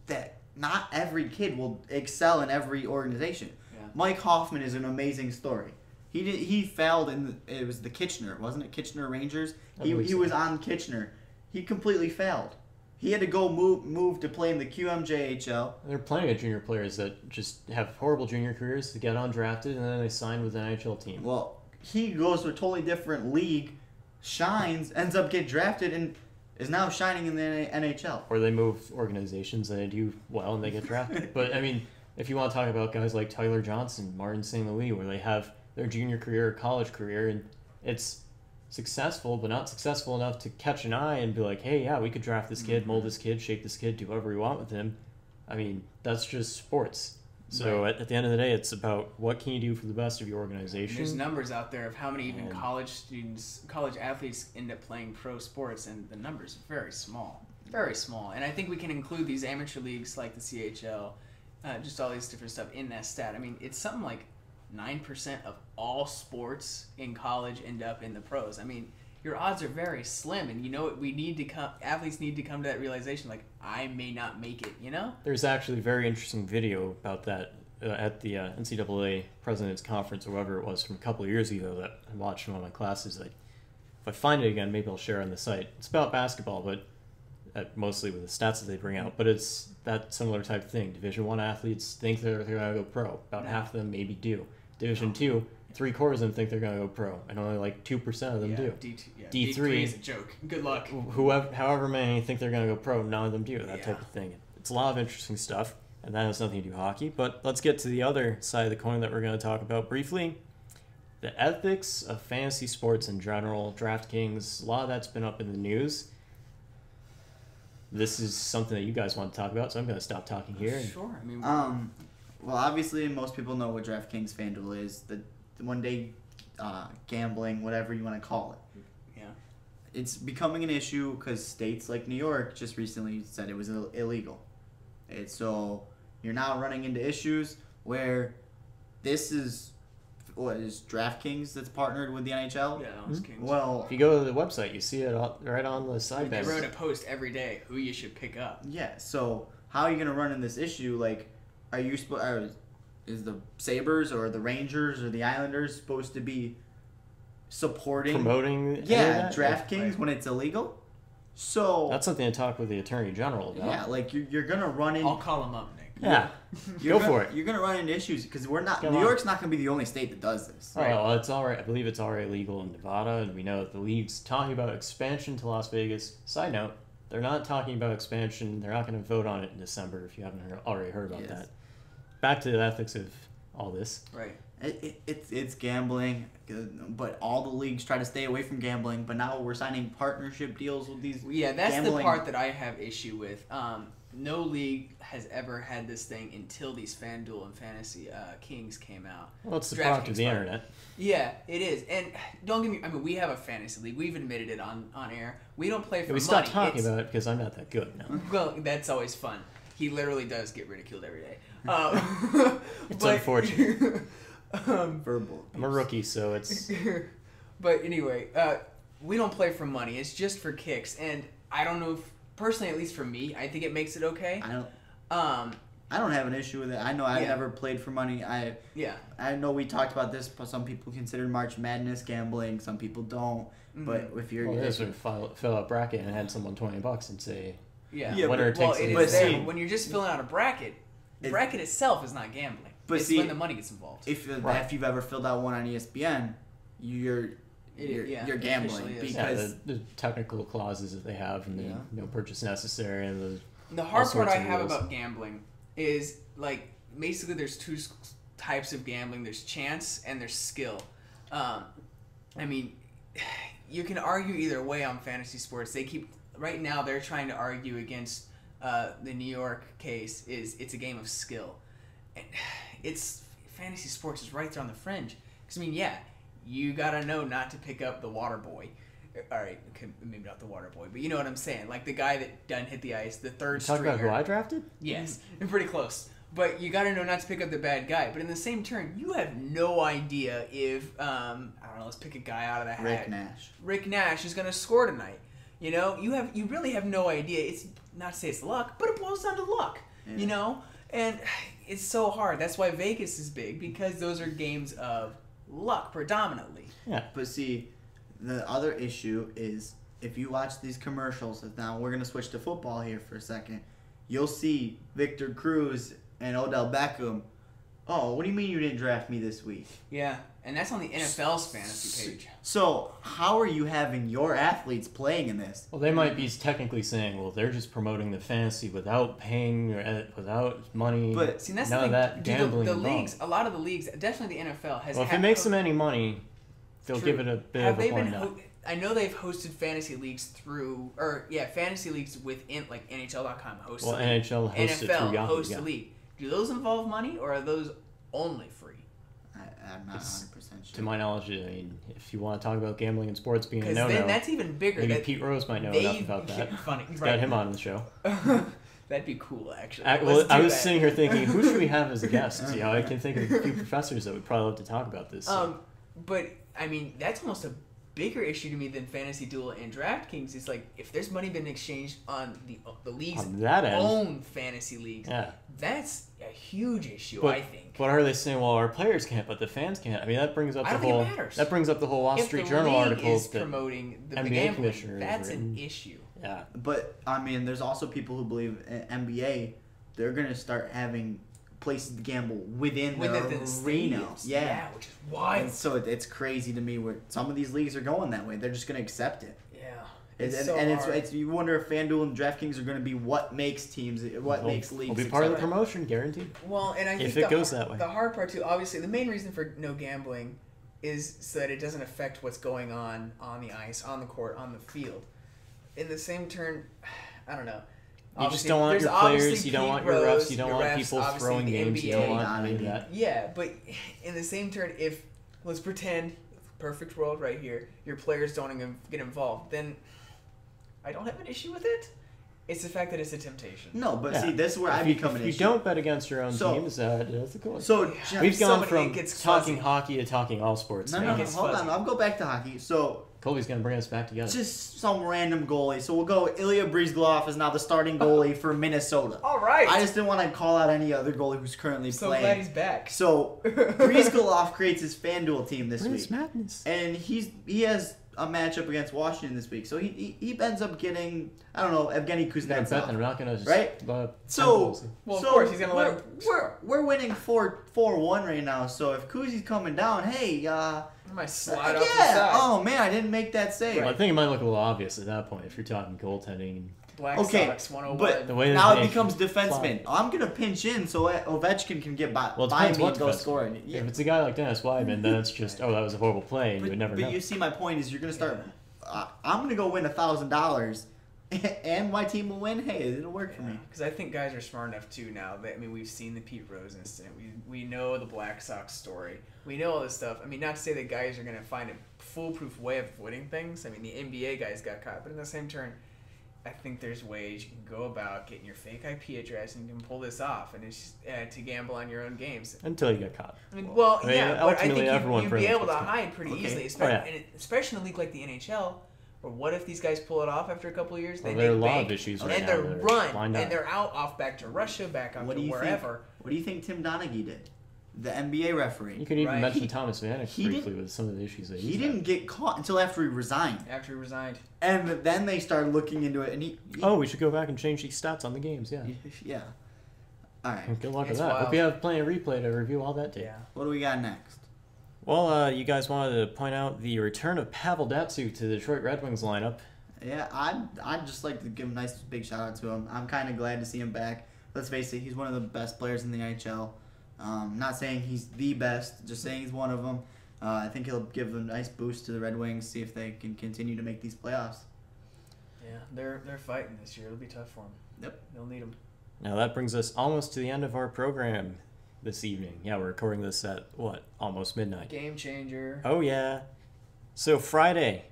[SPEAKER 2] that not every kid will excel in every organization.
[SPEAKER 3] Yeah.
[SPEAKER 2] Mike Hoffman is an amazing story. He failed it was the Kitchener, wasn't it? Kitchener Rangers. He was on Kitchener. He completely failed. He had to go move to play in the QMJHL.
[SPEAKER 1] There are plenty of junior players that just have horrible junior careers to get undrafted, and then they sign with an NHL team.
[SPEAKER 2] Well, he goes to a totally different league, shines, ends up getting drafted, and is now shining in the NHL.
[SPEAKER 1] Or they move organizations and they do well and they get drafted. But, I mean, if you want to talk about guys like Tyler Johnson, Martin St. Louis, where they have their junior career or college career, and it's successful, but not successful enough to catch an eye and be like, hey, yeah, we could draft this kid, mold this kid, shape this kid, do whatever we want with him. I mean, that's just sports. So at the end of the day, it's about what can you do for the best of your organization.
[SPEAKER 3] There's numbers out there of how many even college athletes end up playing pro sports, and the numbers are very small. Very small. And I think we can include these amateur leagues like the CHL, just all these different stuff in that stat. I mean, it's something like 9% of all sports in college end up in the pros. I mean, your odds are very slim. And you know what? Athletes need to come to that realization, like, I may not make it, you know?
[SPEAKER 1] There's actually a very interesting video about that at the NCAA President's Conference, or whatever it was, from a couple of years ago that I watched in one of my classes. Like, if I find it again, maybe I'll share it on the site. It's about basketball, but mostly with the stats that they bring out. But it's that similar type of thing. Division I athletes think they're going to go pro. About half of them maybe do. Division II, 3/4 of them think they're going to go pro, and only like 2% of them do.
[SPEAKER 3] D3 is a joke. Good luck.
[SPEAKER 1] However many think they're going to go pro, none of them do. That type of thing. It's a lot of interesting stuff, and that has nothing to do with hockey. But let's get to the other side of the coin that we're going to talk about briefly. The ethics of fantasy sports in general, DraftKings, a lot of that's been up in the news. This is something that you guys want to talk about, so I'm going to stop talking here.
[SPEAKER 3] Sure. I mean,
[SPEAKER 2] well, obviously, most people know what DraftKings FanDuel is. The one-day gambling, whatever you want to call it.
[SPEAKER 3] Yeah.
[SPEAKER 2] It's becoming an issue because states like New York just recently said it was illegal. So you're now running into issues where this is... What is DraftKings that's partnered with the NHL?
[SPEAKER 3] Yeah, that was Kings.
[SPEAKER 2] Well,
[SPEAKER 1] if you go to the website, you see it right on the side.
[SPEAKER 3] They wrote a post every day who you should pick up.
[SPEAKER 2] Yeah. So how are you gonna run in this issue? Like, are you is the Sabres or the Rangers or the Islanders supposed to be
[SPEAKER 1] promoting?
[SPEAKER 2] Yeah, DraftKings when it's illegal. So
[SPEAKER 1] that's something to talk with the Attorney General about.
[SPEAKER 2] Yeah, like you're gonna run in.
[SPEAKER 3] I'll call him up, Nick.
[SPEAKER 1] Yeah, go for it.
[SPEAKER 2] You're gonna run into issues because New York's not gonna be the only state that does this.
[SPEAKER 1] Right? Oh, well, it's all right. I believe it's already legal in Nevada, and we know that the league's talking about expansion to Las Vegas. Side note: they're not talking about expansion. They're not going to vote on it in December. If you haven't already heard about that. Back to the ethics of all this.
[SPEAKER 3] Right.
[SPEAKER 2] It's gambling, but all the leagues try to stay away from gambling. But now we're signing partnership deals with these.
[SPEAKER 3] Yeah, that's
[SPEAKER 2] gambling.
[SPEAKER 3] the part that I have issue with. No league has ever had this thing until these FanDuel and Fantasy Kings came out.
[SPEAKER 1] Well, it's the product of the internet.
[SPEAKER 3] Yeah, it is. And don't get me... I mean, we have a fantasy league. We've admitted it on air. We don't play for money.
[SPEAKER 1] We stopped talking about it because I'm not that good now.
[SPEAKER 3] Well, that's always fun. He literally does get ridiculed every day.
[SPEAKER 1] It's unfortunate.
[SPEAKER 2] Verbal.
[SPEAKER 1] I'm a rookie, so it's...
[SPEAKER 3] But anyway, we don't play for money. It's just for kicks. And I don't know if... Personally, at least for me, I think it makes it okay.
[SPEAKER 2] I don't have an issue with it. I know I've never played for money. I know we talked about this, but some people consider March Madness gambling. Some people don't. Mm-hmm. But if you're...
[SPEAKER 1] Well, sort of fill out a bracket and hand someone $20 and say...
[SPEAKER 3] winner takes it. But when you're just filling out a bracket, the bracket itself is not gambling. But it's when the money gets involved.
[SPEAKER 2] If you've ever filled out one on ESPN, you're gambling because
[SPEAKER 1] the technical clauses that they have and the no purchase necessary and
[SPEAKER 3] the hard part I have about gambling is like basically there's two types of gambling. There's chance and there's skill. I mean, you can argue either way on fantasy sports. Right now they're trying to argue against the New York case. It's a game of skill, and it's fantasy sports is right there on the fringe. Because I mean, you gotta know not to pick up the water boy. All right, okay, maybe not the water boy, but you know what I'm saying. Like the guy that done hit the ice, the third stringer.
[SPEAKER 1] Talk about who I drafted?
[SPEAKER 3] Yes, pretty close. But you gotta know not to pick up the bad guy. But in the same turn, you have no idea if I don't know. Let's pick a guy out of the hat. Rick Nash is gonna score tonight. You know, you really have no idea. It's not to say it's luck, but it boils down to luck. Yeah. You know, and it's so hard. That's why Vegas is big because those are games of luck predominantly.
[SPEAKER 2] Yeah. But see, the other issue is if you watch these commercials, now we're going to switch to football here for a second, you'll see Victor Cruz and Odell Beckham. Oh, what do you mean you didn't draft me this week?
[SPEAKER 3] Yeah, and that's on the NFL's fantasy page.
[SPEAKER 2] So how are you having your athletes playing in this?
[SPEAKER 1] Well, they might be technically saying, well, they're just promoting the fantasy without paying, or without money.
[SPEAKER 3] But see, that's
[SPEAKER 1] none of that gambling
[SPEAKER 3] the leagues, a lot of the leagues, definitely the NFL has.
[SPEAKER 1] Well, if it makes them any money, they'll give it a bit of a point.
[SPEAKER 3] I know they've hosted fantasy leagues through, fantasy leagues within like NHL.com hosts.
[SPEAKER 1] Well, NHL hosts it through Yahoo.
[SPEAKER 3] Hosts the league. Do those involve money, or are those only free?
[SPEAKER 2] I'm not 100% sure.
[SPEAKER 1] To my knowledge, I mean, if you want to talk about gambling in sports being a no-no,
[SPEAKER 3] then that's even bigger.
[SPEAKER 1] Maybe Pete Rose might know enough about that.
[SPEAKER 3] Funny,
[SPEAKER 1] Let's get him on the show.
[SPEAKER 3] That'd be cool, actually.
[SPEAKER 1] I was sitting here thinking, who should we have as a guest? You know, I can think of a few professors that would probably love to talk about this.
[SPEAKER 3] But I mean, that's almost a bigger issue to me than Fantasy Duel and DraftKings is like if there's money been exchanged on the league's
[SPEAKER 1] On that end.
[SPEAKER 3] own fantasy leagues,
[SPEAKER 1] Yeah.
[SPEAKER 3] that's a huge issue.
[SPEAKER 1] But,
[SPEAKER 3] I think.
[SPEAKER 1] But are they saying, well, our players can't, but the fans can't? I mean, that brings up
[SPEAKER 3] I
[SPEAKER 1] the
[SPEAKER 3] don't think
[SPEAKER 1] whole.
[SPEAKER 3] it matters.
[SPEAKER 1] That brings up the whole Wall
[SPEAKER 3] if
[SPEAKER 1] Street
[SPEAKER 3] the
[SPEAKER 1] Journal
[SPEAKER 3] league
[SPEAKER 1] articles
[SPEAKER 3] is
[SPEAKER 1] that
[SPEAKER 3] promoting the
[SPEAKER 1] NBA
[SPEAKER 3] gambling,
[SPEAKER 1] commissioner has
[SPEAKER 3] that's
[SPEAKER 1] written.
[SPEAKER 3] an issue.
[SPEAKER 1] Yeah.
[SPEAKER 2] But I mean, there's also people who believe NBA, they're gonna start having places to gamble within their arena.
[SPEAKER 3] stadiums. Yeah, which is wild.
[SPEAKER 2] And so it's crazy to me where some of these leagues are going that way. They're just gonna accept it.
[SPEAKER 3] Yeah.
[SPEAKER 2] It's you wonder if FanDuel and DraftKings are going to be what makes teams, what makes leagues.
[SPEAKER 1] Will be part of the
[SPEAKER 2] accept it.
[SPEAKER 1] promotion, guaranteed.
[SPEAKER 3] Well, and I think
[SPEAKER 1] If it goes that way.
[SPEAKER 3] The hard part too, obviously, the main reason for no gambling is so that it doesn't affect what's going on the ice, on the court, on the field. In the same turn, I don't know.
[SPEAKER 1] You just don't want
[SPEAKER 3] there's
[SPEAKER 1] your players,
[SPEAKER 3] obviously
[SPEAKER 1] you don't want
[SPEAKER 3] Pete
[SPEAKER 1] your
[SPEAKER 3] Rose,
[SPEAKER 1] refs, you don't
[SPEAKER 3] your
[SPEAKER 1] want
[SPEAKER 3] refs,
[SPEAKER 1] people
[SPEAKER 3] obviously
[SPEAKER 1] throwing
[SPEAKER 3] the
[SPEAKER 1] games, you
[SPEAKER 3] NBA.
[SPEAKER 1] don't want any of that.
[SPEAKER 3] Yeah, but in the same turn, if let's pretend perfect world right here, your players don't get involved, then I don't have an issue with it. It's the fact that it's a temptation.
[SPEAKER 2] No, but
[SPEAKER 1] Yeah.
[SPEAKER 2] see, this is where I become an
[SPEAKER 1] If you
[SPEAKER 2] issue.
[SPEAKER 1] don't bet against your own
[SPEAKER 2] So-
[SPEAKER 1] teams, that's a cool.
[SPEAKER 2] So
[SPEAKER 1] We've gone from
[SPEAKER 3] it gets
[SPEAKER 1] talking
[SPEAKER 3] fuzzy.
[SPEAKER 1] hockey to talking all sports.
[SPEAKER 2] no,
[SPEAKER 1] now.
[SPEAKER 2] no,
[SPEAKER 3] It's
[SPEAKER 2] hold
[SPEAKER 3] fuzzy.
[SPEAKER 2] on. I'll go back to hockey. So
[SPEAKER 1] Colby's going to bring us back together.
[SPEAKER 2] just some random goalie. So we'll go. Ilya Bryzgalov is now the starting goalie for Minnesota.
[SPEAKER 3] All right.
[SPEAKER 2] I just didn't want to call out any other goalie who's currently
[SPEAKER 3] so
[SPEAKER 2] playing.
[SPEAKER 3] glad he's back.
[SPEAKER 2] So Bryzgalov creates his FanDuel team this
[SPEAKER 1] Bruce
[SPEAKER 2] week.
[SPEAKER 1] Madness.
[SPEAKER 2] And he has a matchup against Washington this week. So he ends up getting, I don't know, Evgeny
[SPEAKER 1] They're betting.
[SPEAKER 2] Kuznetsov.
[SPEAKER 1] They're not going to just
[SPEAKER 2] Right?
[SPEAKER 1] So,
[SPEAKER 3] Well, of course, he's gonna let him
[SPEAKER 2] we're winning 4-1 right now. So if Kuzi's coming down, hey,
[SPEAKER 3] I might slide off the
[SPEAKER 2] yeah.
[SPEAKER 3] side.
[SPEAKER 2] Oh man, I didn't make that save.
[SPEAKER 1] I think it might look a little obvious at that point if you're talking goaltending.
[SPEAKER 3] Black
[SPEAKER 2] Okay,
[SPEAKER 3] Sox 101.
[SPEAKER 2] but
[SPEAKER 1] The way
[SPEAKER 2] now
[SPEAKER 1] that
[SPEAKER 2] it
[SPEAKER 1] they
[SPEAKER 2] becomes
[SPEAKER 1] fly.
[SPEAKER 2] defenseman. I'm gonna pinch in so Ovechkin can get by,
[SPEAKER 1] Well, it
[SPEAKER 2] by
[SPEAKER 1] depends
[SPEAKER 2] me
[SPEAKER 1] what
[SPEAKER 2] and go
[SPEAKER 1] defense.
[SPEAKER 2] score. And-
[SPEAKER 1] If it's a guy like Dennis Weidman, then it's just, oh, that was a horrible play, and you would never know.
[SPEAKER 2] But you see, my point is, you're gonna start. I'm gonna go win $1,000, and my team will win. Hey, it'll work for me.
[SPEAKER 3] Because I think guys are smart enough too now. That, I mean, we've seen the Pete Rose incident. We know the Black Sox story. We know all this stuff. I mean, not to say that guys are gonna find a foolproof way of avoiding things. I mean, the NBA guys got caught, but in the same turn, I think there's ways you can go about getting your fake IP address and you can pull this off, and it's just, to gamble on your own games.
[SPEAKER 1] Until you get caught.
[SPEAKER 3] I mean, well,
[SPEAKER 1] I mean,
[SPEAKER 3] yeah, but I
[SPEAKER 1] ultimately,
[SPEAKER 3] think
[SPEAKER 1] everyone
[SPEAKER 3] you'd
[SPEAKER 1] pretty
[SPEAKER 3] be
[SPEAKER 1] much
[SPEAKER 3] able to
[SPEAKER 1] gets caught.
[SPEAKER 3] hide pretty
[SPEAKER 2] Okay.
[SPEAKER 3] easily,
[SPEAKER 1] Oh,
[SPEAKER 3] especially,
[SPEAKER 1] yeah.
[SPEAKER 3] and especially in a league like the NHL. Or what if these guys pull it off after a couple of years?
[SPEAKER 1] Well,
[SPEAKER 3] They
[SPEAKER 1] there are a
[SPEAKER 3] make
[SPEAKER 1] lot
[SPEAKER 3] bank,
[SPEAKER 1] of issues
[SPEAKER 3] and
[SPEAKER 1] right now
[SPEAKER 3] they're
[SPEAKER 1] that are
[SPEAKER 3] run,
[SPEAKER 1] lined up.
[SPEAKER 3] and they're out off back to Russia, back out
[SPEAKER 2] What
[SPEAKER 3] to
[SPEAKER 2] do you
[SPEAKER 3] wherever.
[SPEAKER 2] think? What do you think Tim Donaghy did? The NBA referee.
[SPEAKER 1] You could even
[SPEAKER 3] Right.
[SPEAKER 1] mention Thomas Vanek
[SPEAKER 2] He
[SPEAKER 1] briefly
[SPEAKER 2] didn't-
[SPEAKER 1] with some of the issues that
[SPEAKER 2] He
[SPEAKER 1] he's
[SPEAKER 2] didn't get caught until after he resigned,
[SPEAKER 3] After he resigned.
[SPEAKER 2] and then they started looking into it. And he
[SPEAKER 1] Oh, we should go back and change these stats on the games, yeah.
[SPEAKER 2] yeah. All right.
[SPEAKER 1] Good luck with
[SPEAKER 3] It's
[SPEAKER 1] that.
[SPEAKER 3] wild.
[SPEAKER 1] Hope you have plenty of replay to review all that tape.
[SPEAKER 3] Yeah.
[SPEAKER 2] What do we got next?
[SPEAKER 1] Well, you guys wanted to point out the return of Pavel Datsyuk to the Detroit Red Wings lineup.
[SPEAKER 2] Yeah, I'd just like to give a nice big shout out to him. I'm kind of glad to see him back. Let's face it, he's one of the best players in the NHL. Not saying he's the best, just saying he's one of them. I think he'll give a nice boost to the Red Wings, see if they can continue to make these playoffs.
[SPEAKER 3] Yeah, they're fighting this year. It'll be tough for them.
[SPEAKER 2] Yep.
[SPEAKER 3] They'll need them.
[SPEAKER 1] Now that brings us almost to the end of our program this evening. Yeah, we're recording this at, what, almost midnight.
[SPEAKER 3] Game changer.
[SPEAKER 1] Oh, yeah. So Friday,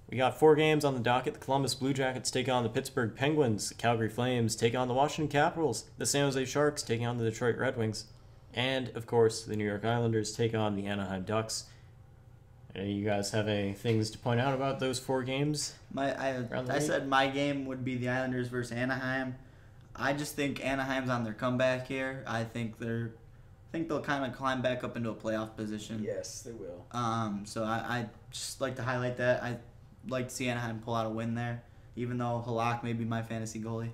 [SPEAKER 1] we got 4 games on the docket. The Columbus Blue Jackets take on the Pittsburgh Penguins. The Calgary Flames take on the Washington Capitals. The San Jose Sharks taking on the Detroit Red Wings. And, of course, the New York Islanders take on the Anaheim Ducks. You guys have any things to point out about those 4 games? Around the
[SPEAKER 2] I
[SPEAKER 1] league?
[SPEAKER 2] said my game would be the Islanders versus Anaheim. I just think Anaheim's on their comeback here. I think they'll kind of climb back up into a playoff position.
[SPEAKER 3] Yes, they will.
[SPEAKER 2] So I just like to highlight that. I'd like to see Anaheim pull out a win there, even though Halak may be my fantasy goalie.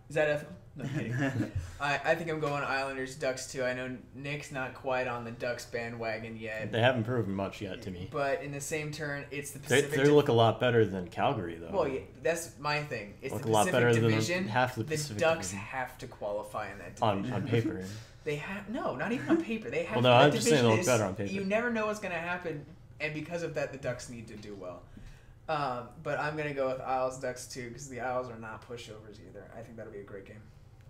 [SPEAKER 3] Is that ethical? No I'm kidding. I think I'm going Islanders, Ducks too. I know Nick's not quite on the Ducks bandwagon yet,
[SPEAKER 1] They haven't proven much yet to me.
[SPEAKER 3] but in the same turn, it's the
[SPEAKER 1] They,
[SPEAKER 3] Pacific.
[SPEAKER 1] they look a lot better than Calgary, though.
[SPEAKER 3] Well, yeah, that's my thing. It's
[SPEAKER 1] Look
[SPEAKER 3] the
[SPEAKER 1] a lot
[SPEAKER 3] Pacific
[SPEAKER 1] better than
[SPEAKER 3] Division.
[SPEAKER 1] half the
[SPEAKER 3] The
[SPEAKER 1] Pacific
[SPEAKER 3] Ducks
[SPEAKER 1] Division.
[SPEAKER 3] have to qualify in that division.
[SPEAKER 1] On paper.
[SPEAKER 3] They have not even on paper. They have.
[SPEAKER 1] Well, no,
[SPEAKER 3] that
[SPEAKER 1] I'm just saying they
[SPEAKER 3] division
[SPEAKER 1] look better on paper.
[SPEAKER 3] You never know what's going to happen, and because of that, the Ducks need to do well. But I'm going to go with Isles Ducks too, because the Isles are not pushovers either. I think that'll be a great game.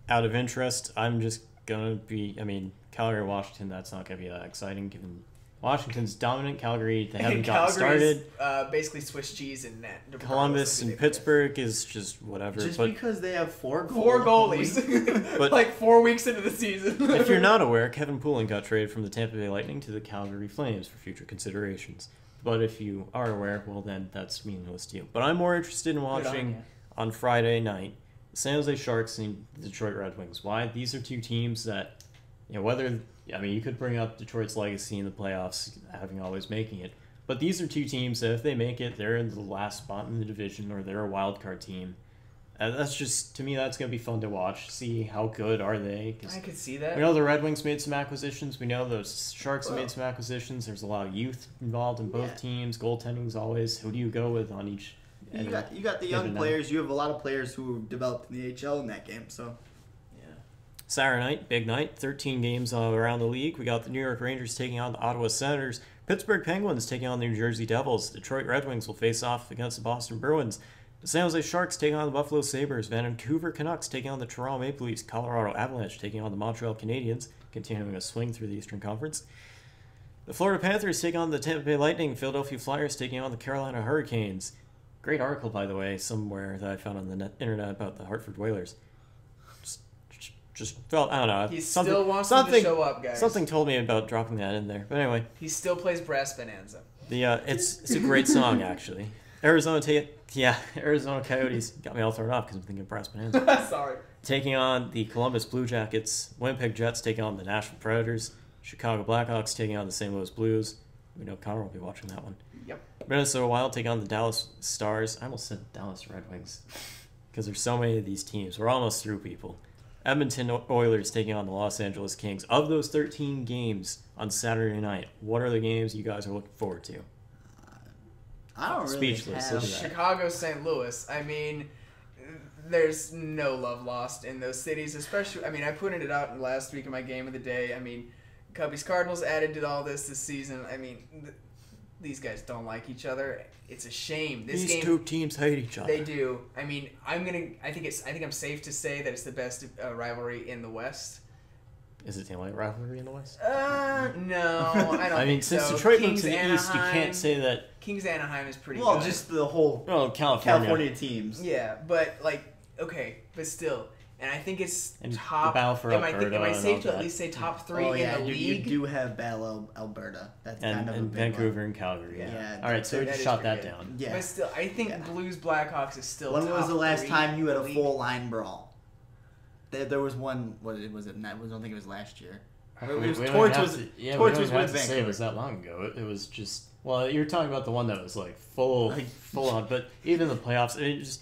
[SPEAKER 1] Out of interest, I'm just going to be, Calgary, Washington, that's not going to be that exciting given Washington's dominant. Calgary, they haven't gotten started.
[SPEAKER 3] Basically Swiss cheese in net.
[SPEAKER 1] Columbus and Pittsburgh is just whatever.
[SPEAKER 2] Just
[SPEAKER 1] but
[SPEAKER 2] because they have 4 goals.
[SPEAKER 3] 4 goalies.
[SPEAKER 1] But-
[SPEAKER 3] like 4 weeks into the season.
[SPEAKER 1] if you're not aware, Kevin Poulin got traded from the Tampa Bay Lightning to the Calgary Flames for future considerations. But if you are aware, well, then that's meaningless to you. But I'm more interested in watching on Friday night the San Jose Sharks and the Detroit Red Wings. Why? These are two teams that, you could bring up Detroit's legacy in the playoffs, having always making it. But these are two teams that if they make it, they're in the last spot in the division, or they're a wild card team. That's just, to me, that's going to be fun to watch. See how good are they.
[SPEAKER 3] I could see that.
[SPEAKER 1] We know the Red Wings made some acquisitions. We know those Sharks made some acquisitions. There's a lot of youth involved in both teams. Goaltending's always, who do you go with on each?
[SPEAKER 2] You got the young players. You have a lot of players who developed in the AHL in that game. So,
[SPEAKER 1] yeah. Saturday night, big night. 13 games around the league. We got the New York Rangers taking on the Ottawa Senators. Pittsburgh Penguins taking on the New Jersey Devils. Detroit Red Wings will face off against the Boston Bruins. The San Jose Sharks taking on the Buffalo Sabres. Vancouver Canucks taking on the Toronto Maple Leafs. Colorado Avalanche taking on the Montreal Canadiens, continuing a swing through the Eastern Conference. The Florida Panthers taking on the Tampa Bay Lightning. Philadelphia Flyers taking on the Carolina Hurricanes. Great article, by the way, somewhere that I found on the internet about the Hartford Whalers. Just felt, I don't know.
[SPEAKER 3] He still wants them to show up, guys.
[SPEAKER 1] Something told me about dropping that in there. But anyway.
[SPEAKER 3] He still plays Brass Bonanza.
[SPEAKER 1] It's a great song, actually. Arizona Coyotes got me all thrown off because I'm thinking Brass Bonanza.
[SPEAKER 3] Sorry.
[SPEAKER 1] Taking on the Columbus Blue Jackets. Winnipeg Jets taking on the Nashville Predators. Chicago Blackhawks taking on the St. Louis Blues. We know Connor will be watching that one.
[SPEAKER 3] Yep.
[SPEAKER 1] Minnesota Wild taking on the Dallas Stars. I almost said Dallas Red Wings because there's so many of these teams. We're almost through, people. Edmonton Oilers taking on the Los Angeles Kings. Of those 13 games on Saturday night, what are the games you guys are looking forward to?
[SPEAKER 2] I don't really have
[SPEAKER 3] Chicago, St. Louis. I mean, there's no love lost in those cities, especially. I mean, I pointed it out last week in my game of the day. I mean, Cubbies Cardinals added to all this season. I mean, these guys don't like each other. It's a shame.
[SPEAKER 1] These two teams hate each other.
[SPEAKER 3] They do. I mean, I think I'm safe to say that it's the best rivalry in the West.
[SPEAKER 1] Is it the only rivalry in the West?
[SPEAKER 3] No, I don't.
[SPEAKER 1] I mean, since
[SPEAKER 3] so.
[SPEAKER 1] Detroit moved to the East, you can't say that.
[SPEAKER 3] Kings Anaheim is pretty good.
[SPEAKER 2] Well, just the whole California teams.
[SPEAKER 3] Yeah, but but still. And I think it's
[SPEAKER 1] and
[SPEAKER 3] top.
[SPEAKER 1] The battle for Alberta.
[SPEAKER 3] Am I safe to at least say top 3 in the league?
[SPEAKER 2] You do have Battle Alberta. That's kind of a big
[SPEAKER 1] Vancouver
[SPEAKER 2] one.
[SPEAKER 1] and Calgary.
[SPEAKER 2] Yeah.
[SPEAKER 1] All right, so we just shot that
[SPEAKER 3] good.
[SPEAKER 1] down.
[SPEAKER 3] Yeah. But still, I think Blues Blackhawks is still.
[SPEAKER 2] When
[SPEAKER 3] top
[SPEAKER 2] was the last
[SPEAKER 3] 3
[SPEAKER 2] time you had a
[SPEAKER 3] league?
[SPEAKER 2] full line brawl? There was one. Was it? I don't think it was last year.
[SPEAKER 1] Torts was with Vancouver. Say it was that long ago. It was just. Well, you're talking about the one that was like full on, but even the playoffs, it just.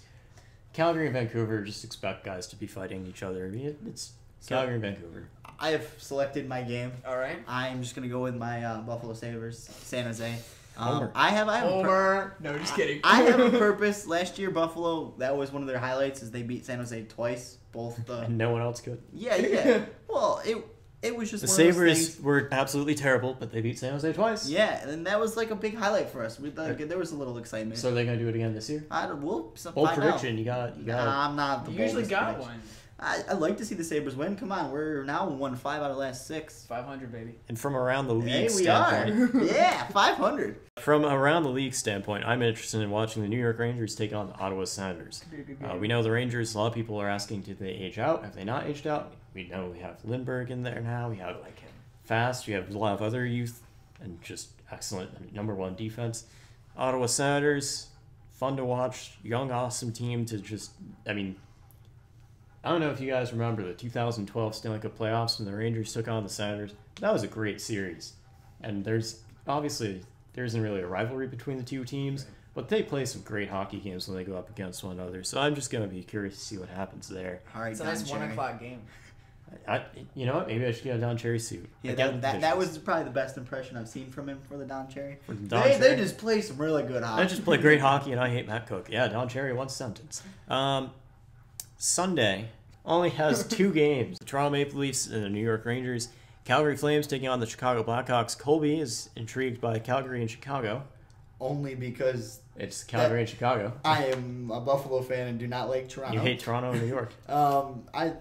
[SPEAKER 1] Calgary and Vancouver just expect guys to be fighting each other. It's Calgary and Vancouver.
[SPEAKER 2] I have selected my game.
[SPEAKER 3] All right.
[SPEAKER 2] I'm just gonna go with my Buffalo Sabres, San Jose.
[SPEAKER 1] Homer.
[SPEAKER 2] I have
[SPEAKER 3] Homer. No, just kidding.
[SPEAKER 2] I have a purpose. Last year, Buffalo, that was one of their highlights, is they beat San Jose twice. Both the.
[SPEAKER 1] And no one else could.
[SPEAKER 2] Yeah. Well, it was just
[SPEAKER 1] the
[SPEAKER 2] one
[SPEAKER 1] Sabres
[SPEAKER 2] of those things.
[SPEAKER 1] were absolutely terrible, but they beat San Jose twice.
[SPEAKER 2] Yeah, and that was like a big highlight for us. There was a little excitement.
[SPEAKER 1] So are they gonna do it again this year?
[SPEAKER 2] We'll
[SPEAKER 1] Bold
[SPEAKER 2] find
[SPEAKER 1] prediction.
[SPEAKER 2] out.
[SPEAKER 1] You got.
[SPEAKER 2] I'm not the
[SPEAKER 3] You usually
[SPEAKER 2] boldest
[SPEAKER 3] got
[SPEAKER 2] prediction.
[SPEAKER 3] one.
[SPEAKER 2] I'd like to see the Sabres win. Come on, we're now won 5 out of the last 6.
[SPEAKER 3] 500, baby.
[SPEAKER 1] And from around the league
[SPEAKER 2] Hey, we
[SPEAKER 1] standpoint,
[SPEAKER 2] are. Yeah, 500.
[SPEAKER 1] From around the league standpoint, I'm interested in watching the New York Rangers take on the Ottawa Senators. We know the Rangers. A lot of people are asking, did they age out? Have they not aged out? We know we have Lindbergh in there now. We have Fast. We have a lot of other youth and just excellent #1 defense. Ottawa Senators, fun to watch. Young, awesome team to just. I mean, I don't know if you guys remember the 2012 Stanley Cup playoffs when the Rangers took on the Senators. That was a great series, and there isn't really a rivalry between the two teams, but they play some great hockey games when they go up against one another. So I'm just gonna be curious to see what happens there.
[SPEAKER 2] All right,
[SPEAKER 3] It's a nice 1:00 game.
[SPEAKER 1] You know what? Maybe I should get a Don Cherry suit.
[SPEAKER 2] Yeah, that was probably the best impression I've seen from him for the Don Cherry.
[SPEAKER 1] They
[SPEAKER 2] just play some really good hockey.
[SPEAKER 1] I just play great hockey, and I hate Matt Cook. Yeah, Don Cherry, one sentence. Sunday only has 2 games. The Toronto Maple Leafs and the New York Rangers. Calgary Flames taking on the Chicago Blackhawks. Colby is intrigued by Calgary and Chicago.
[SPEAKER 2] Only because
[SPEAKER 1] it's Calgary and Chicago.
[SPEAKER 2] I am a Buffalo fan and do not like Toronto.
[SPEAKER 1] You hate Toronto and New York.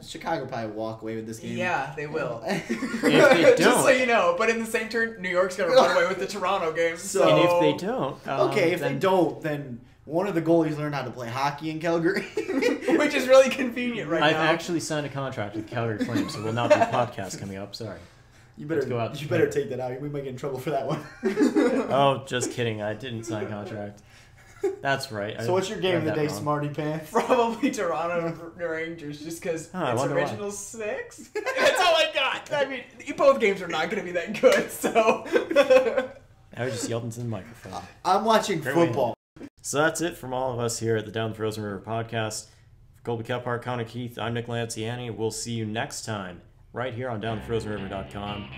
[SPEAKER 2] Chicago probably walk away with this game.
[SPEAKER 3] Yeah, they will.
[SPEAKER 1] If they don't,
[SPEAKER 3] just so you know. But in the same turn, New York's gonna run away with the Toronto game. So
[SPEAKER 1] and if they don't,
[SPEAKER 2] they don't, then one of the goalies learned how to play hockey in Calgary,
[SPEAKER 3] which is really convenient right now.
[SPEAKER 1] I've actually signed a contract with Calgary Flames, so will not be a podcast coming up. Sorry.
[SPEAKER 2] You
[SPEAKER 1] Let's go out.
[SPEAKER 2] better take that out. We might get in trouble for that one.
[SPEAKER 1] Oh, just kidding. I didn't sign a contract. That's right.
[SPEAKER 2] So what's your game of the day,
[SPEAKER 1] wrong.
[SPEAKER 2] Smarty Pants?
[SPEAKER 3] Probably Toronto Rangers, just because it's original 6. That's all I got. I mean, both games are not going to be that good, so.
[SPEAKER 1] I was just yelling to the microphone.
[SPEAKER 2] I'm watching football.
[SPEAKER 1] So that's it from all of us here at the Down the Frozen River podcast. For Colby Kephart, Connor Keith, I'm Nick Lanciani. We'll see you next time right here on downthefrozenriver.com.